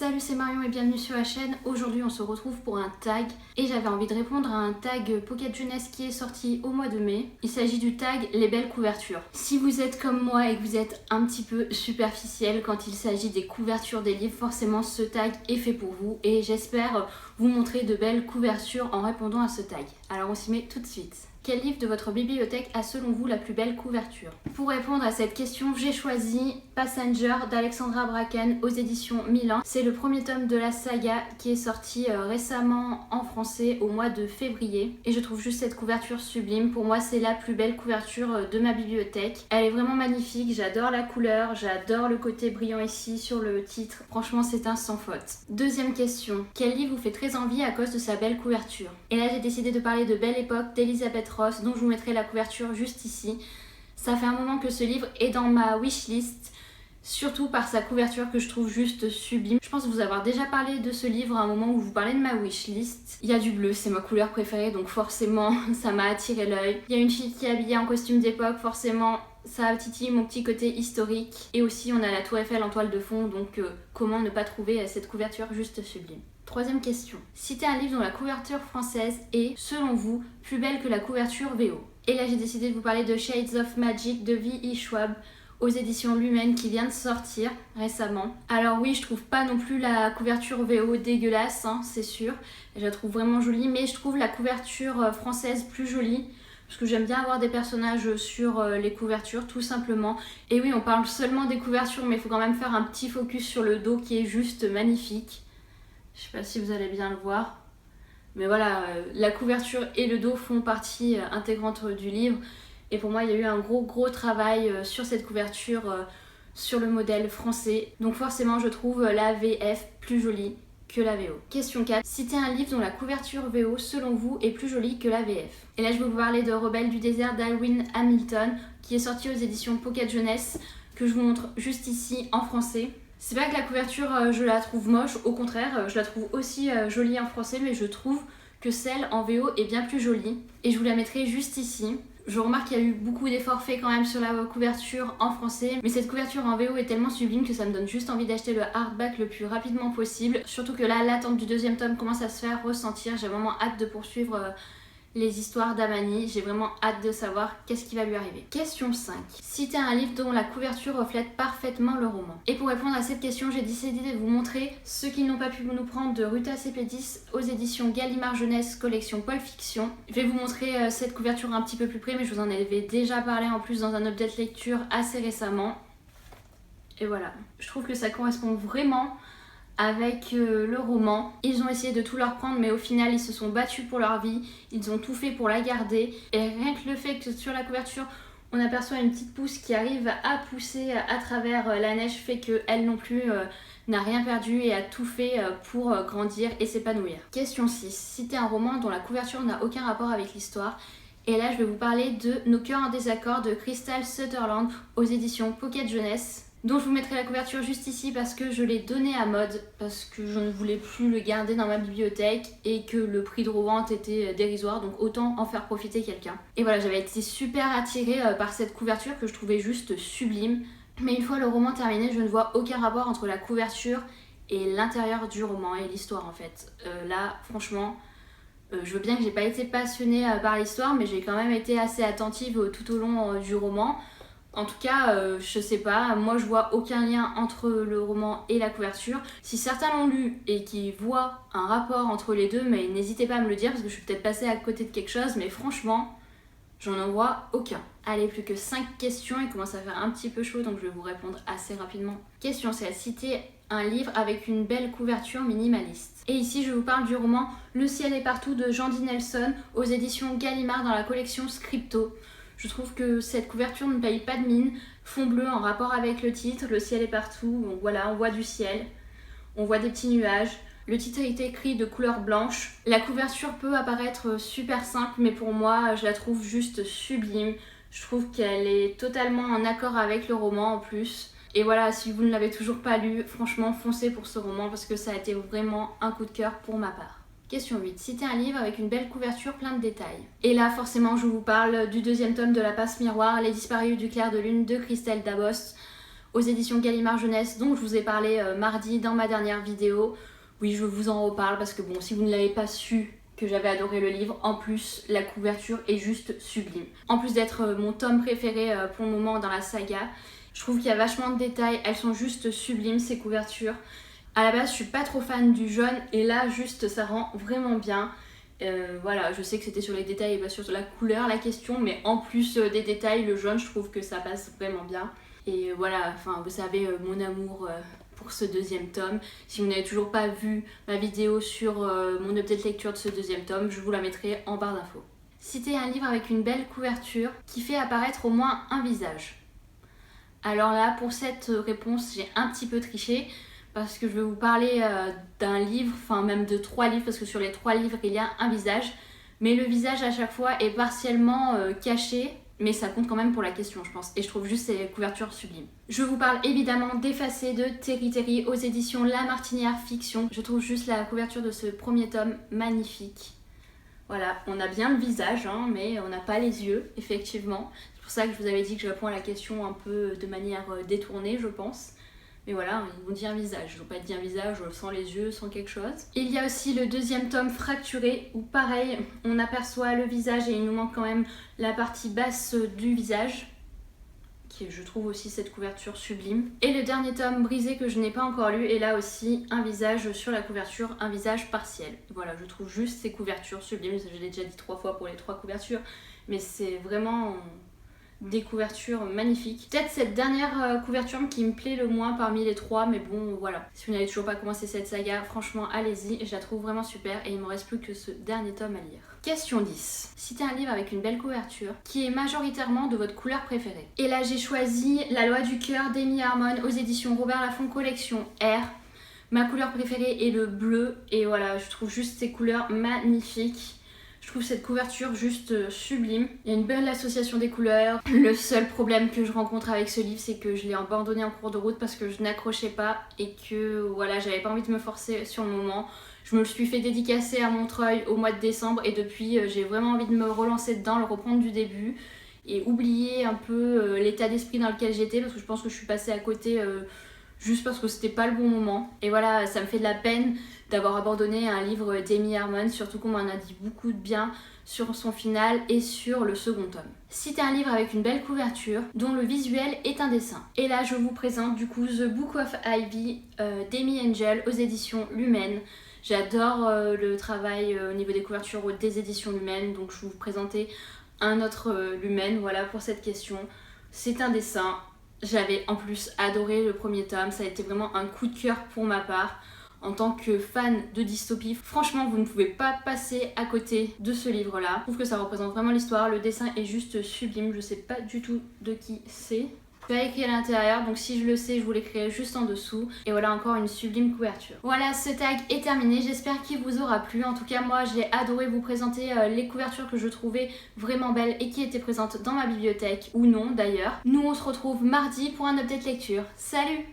Salut, c'est Marion et bienvenue sur la chaîne. Aujourd'hui on se retrouve pour un tag et j'avais envie de répondre à un tag Pocket Jeunesse qui est sorti au mois de mai. Il s'agit du tag Les belles couvertures. Si vous êtes comme moi et que vous êtes un petit peu superficiel quand il s'agit des couvertures des livres, forcément ce tag est fait pour vous et j'espère vous montrer de belles couvertures en répondant à ce tag. Alors on s'y met tout de suite. Quel livre de votre bibliothèque a selon vous la plus belle couverture? Pour répondre à cette question, j'ai choisi Passenger d'Alexandra Bracken aux éditions Milan. C'est le premier tome de la saga qui est sorti récemment en français au mois de février. Et je trouve juste cette couverture sublime. Pour moi, c'est la plus belle couverture de ma bibliothèque. Elle est vraiment magnifique, j'adore la couleur, j'adore le côté brillant ici sur le titre. Franchement, c'est un sans faute. Deuxième question, quel livre vous fait très envie à cause de sa belle couverture? Et là, j'ai décidé de parler de Belle Époque d'Elizabeth Ross, dont je vous mettrai la couverture juste ici. Ça fait un moment que ce livre est dans ma wishlist, surtout par sa couverture que je trouve juste sublime. Je pense vous avoir déjà parlé de ce livre à un moment où je vous parlais de ma wishlist. Il y a du bleu, c'est ma couleur préférée, donc forcément ça m'a attiré l'œil. Il y a une fille qui est habillée en costume d'époque, forcément ça a titillé mon petit côté historique. Et aussi on a la tour Eiffel en toile de fond, donc comment ne pas trouver cette couverture juste sublime. Troisième question. Citez un livre dont la couverture française est, selon vous, plus belle que la couverture VO. Et là j'ai décidé de vous parler de Shades of Magic de V.E. Schwab aux éditions Lumen qui vient de sortir récemment. Alors oui, je trouve pas non plus la couverture VO dégueulasse, hein, c'est sûr. Je la trouve vraiment jolie, mais je trouve la couverture française plus jolie. Parce que j'aime bien avoir des personnages sur les couvertures, tout simplement. Et oui, on parle seulement des couvertures, mais il faut quand même faire un petit focus sur le dos qui est juste magnifique. Je sais pas si vous allez bien le voir. Mais voilà, la couverture et le dos font partie intégrante du livre. Et pour moi, il y a eu un gros travail sur cette couverture, sur le modèle français. Donc forcément, je trouve la VF plus jolie que la VO. Question 4. Citez un livre dont la couverture VO, selon vous, est plus jolie que la VF. Et là, je vais vous parler de Rebelles du désert d'Alwyn Hamilton, qui est sorti aux éditions Pocket Jeunesse, que je vous montre juste ici en français. C'est pas que la couverture, je la trouve moche, au contraire, je la trouve aussi jolie en français, mais je trouve que celle en VO est bien plus jolie. Et je vous la mettrai juste ici. Je remarque qu'il y a eu beaucoup d'efforts faits quand même sur la couverture en français, mais cette couverture en VO est tellement sublime que ça me donne juste envie d'acheter le hardback le plus rapidement possible. Surtout que là, l'attente du deuxième tome commence à se faire ressentir. J'ai vraiment hâte de poursuivre les histoires d'Amani. J'ai vraiment hâte de savoir qu'est-ce qui va lui arriver. Question 5. Citez un livre dont la couverture reflète parfaitement le roman. Et pour répondre à cette question, j'ai décidé de vous montrer Ceux qui n'ont pas pu nous prendre de Ruta Sepetys aux éditions Gallimard Jeunesse, collection Pulp Fiction. Je vais vous montrer cette couverture un petit peu plus près, mais je vous en avais déjà parlé en plus dans un update lecture assez récemment. Et voilà, je trouve que ça correspond vraiment avec le roman. Ils ont essayé de tout leur prendre, mais au final ils se sont battus pour leur vie, ils ont tout fait pour la garder, et rien que le fait que sur la couverture on aperçoit une petite pousse qui arrive à pousser à travers la neige fait qu'elle non plus n'a rien perdu et a tout fait pour grandir et s'épanouir. Question 6. Citez un roman dont la couverture n'a aucun rapport avec l'histoire. Et là je vais vous parler de Nos cœurs en désaccord de Crystal Sutherland aux éditions Pocket Jeunesse, dont je vous mettrai la couverture juste ici parce que je l'ai donné à Mode, parce que je ne voulais plus le garder dans ma bibliothèque et que le prix de revente était dérisoire, donc autant en faire profiter quelqu'un. Et voilà, j'avais été super attirée par cette couverture que je trouvais juste sublime. Mais une fois le roman terminé, je ne vois aucun rapport entre la couverture et l'intérieur du roman et l'histoire en fait. Là, franchement, je veux bien que j'ai pas été passionnée par l'histoire, mais j'ai quand même été assez attentive tout au long du roman. En tout cas, je sais pas, moi je vois aucun lien entre le roman et la couverture. Si certains l'ont lu et qui voient un rapport entre les deux, mais n'hésitez pas à me le dire parce que je suis peut-être passée à côté de quelque chose, mais franchement, j'en en vois aucun. Allez, plus que 5 questions, il commence à faire un petit peu chaud donc je vais vous répondre assez rapidement. Question 16. Citer un livre avec une belle couverture minimaliste. Et ici je vous parle du roman Le ciel est partout de Jandy Nelson aux éditions Gallimard dans la collection Scripto. Je trouve que cette couverture ne paye pas de mine, fond bleu en rapport avec le titre, le ciel est partout, donc voilà, on voit du ciel, on voit des petits nuages. Le titre est écrit de couleur blanche. La couverture peut apparaître super simple, mais pour moi, je la trouve juste sublime. Je trouve qu'elle est totalement en accord avec le roman en plus. Et voilà, si vous ne l'avez toujours pas lu, franchement, foncez pour ce roman parce que ça a été vraiment un coup de cœur pour ma part. Question 8. Citez un livre avec une belle couverture plein de détails. Et là, forcément, je vous parle du deuxième tome de La Passe Miroir, Les Disparus du clair de lune de Christelle Dabost aux éditions Gallimard Jeunesse dont je vous ai parlé mardi dans ma dernière vidéo. Oui, je vous en reparle parce que bon, si vous ne l'avez pas su que j'avais adoré le livre, en plus la couverture est juste sublime. En plus d'être mon tome préféré pour le moment dans la saga, je trouve qu'il y a vachement de détails, elles sont juste sublimes ces couvertures. À la base je suis pas trop fan du jaune et là juste ça rend vraiment bien. Voilà, je sais que c'était sur les détails et pas sur la couleur la question, mais en plus des détails, le jaune je trouve que ça passe vraiment bien. Et voilà, enfin vous savez mon amour pour ce deuxième tome. Si vous n'avez toujours pas vu ma vidéo sur mon update lecture de ce deuxième tome, je vous la mettrai en barre d'infos. Citez un livre avec une belle couverture qui fait apparaître au moins un visage. Alors là, pour cette réponse, j'ai un petit peu triché parce que je vais vous parler d'un livre, enfin même de 3 livres, parce que sur les 3 livres, il y a un visage. Mais le visage à chaque fois est partiellement caché, mais ça compte quand même pour la question, je pense. Et je trouve juste ces couvertures sublimes. Je vous parle évidemment d'Effacé de Terry Terry aux éditions La Martinière Fiction. Je trouve juste la couverture de ce premier tome magnifique. Voilà, on a bien le visage, hein, mais on n'a pas les yeux, effectivement. C'est pour ça que je vous avais dit que je réponds à la question un peu de manière détournée, je pense. Mais voilà, ils vont dire un visage, ils vont pas dire un visage sans les yeux, sans quelque chose. Il y a aussi le deuxième tome Fracturé, où pareil, on aperçoit le visage et il nous manque quand même la partie basse du visage. Qui je trouve aussi cette couverture sublime. Et le dernier tome Brisé que je n'ai pas encore lu, et là aussi un visage sur la couverture, un visage partiel. Voilà, je trouve juste ces couvertures sublimes, je l'ai déjà dit 3 fois pour les 3 couvertures, mais c'est vraiment des couvertures magnifiques. Peut-être cette dernière couverture qui me plaît le moins parmi les 3, mais bon voilà. Si vous n'avez toujours pas commencé cette saga, franchement allez-y, je la trouve vraiment super et il ne me reste plus que ce dernier tome à lire. Question 10. Citez un livre avec une belle couverture qui est majoritairement de votre couleur préférée. Et là j'ai choisi La Loi du Cœur d'Amy Harmon aux éditions Robert Laffont Collection R. Ma couleur préférée est le bleu et voilà, je trouve juste ces couleurs magnifiques. Je trouve cette couverture juste sublime. Il y a une belle association des couleurs. Le seul problème que je rencontre avec ce livre, c'est que je l'ai abandonné en cours de route parce que je n'accrochais pas et que voilà, j'avais pas envie de me forcer sur le moment. Je me le suis fait dédicacer à Montreuil au mois de décembre et depuis j'ai vraiment envie de me relancer dedans, le reprendre du début et oublier un peu l'état d'esprit dans lequel j'étais parce que je pense que je suis passée à côté juste parce que c'était pas le bon moment. Et voilà, ça me fait de la peine d'avoir abandonné un livre d'Amy Harmon, surtout qu'on m'en a dit beaucoup de bien sur son final et sur le second tome. Citez un livre avec une belle couverture dont le visuel est un dessin. Et là je vous présente du coup The Book of Ivy d'Amy Angel aux éditions Lumen. J'adore le travail au niveau des couvertures des éditions Lumen, donc je vais vous présenter un autre Lumen, voilà pour cette question. C'est un dessin. J'avais en plus adoré le premier tome, ça a été vraiment un coup de cœur pour ma part. En tant que fan de dystopie, franchement vous ne pouvez pas passer à côté de ce livre-là. Je trouve que ça représente vraiment l'histoire, le dessin est juste sublime, je sais pas du tout de qui c'est. Pas écrit à l'intérieur, donc si je le sais, je vous l'écrirai juste en dessous. Et voilà encore une sublime couverture. Voilà, ce tag est terminé, j'espère qu'il vous aura plu. En tout cas, moi j'ai adoré vous présenter les couvertures que je trouvais vraiment belles et qui étaient présentes dans ma bibliothèque, ou non d'ailleurs. Nous on se retrouve mardi pour un update lecture. Salut!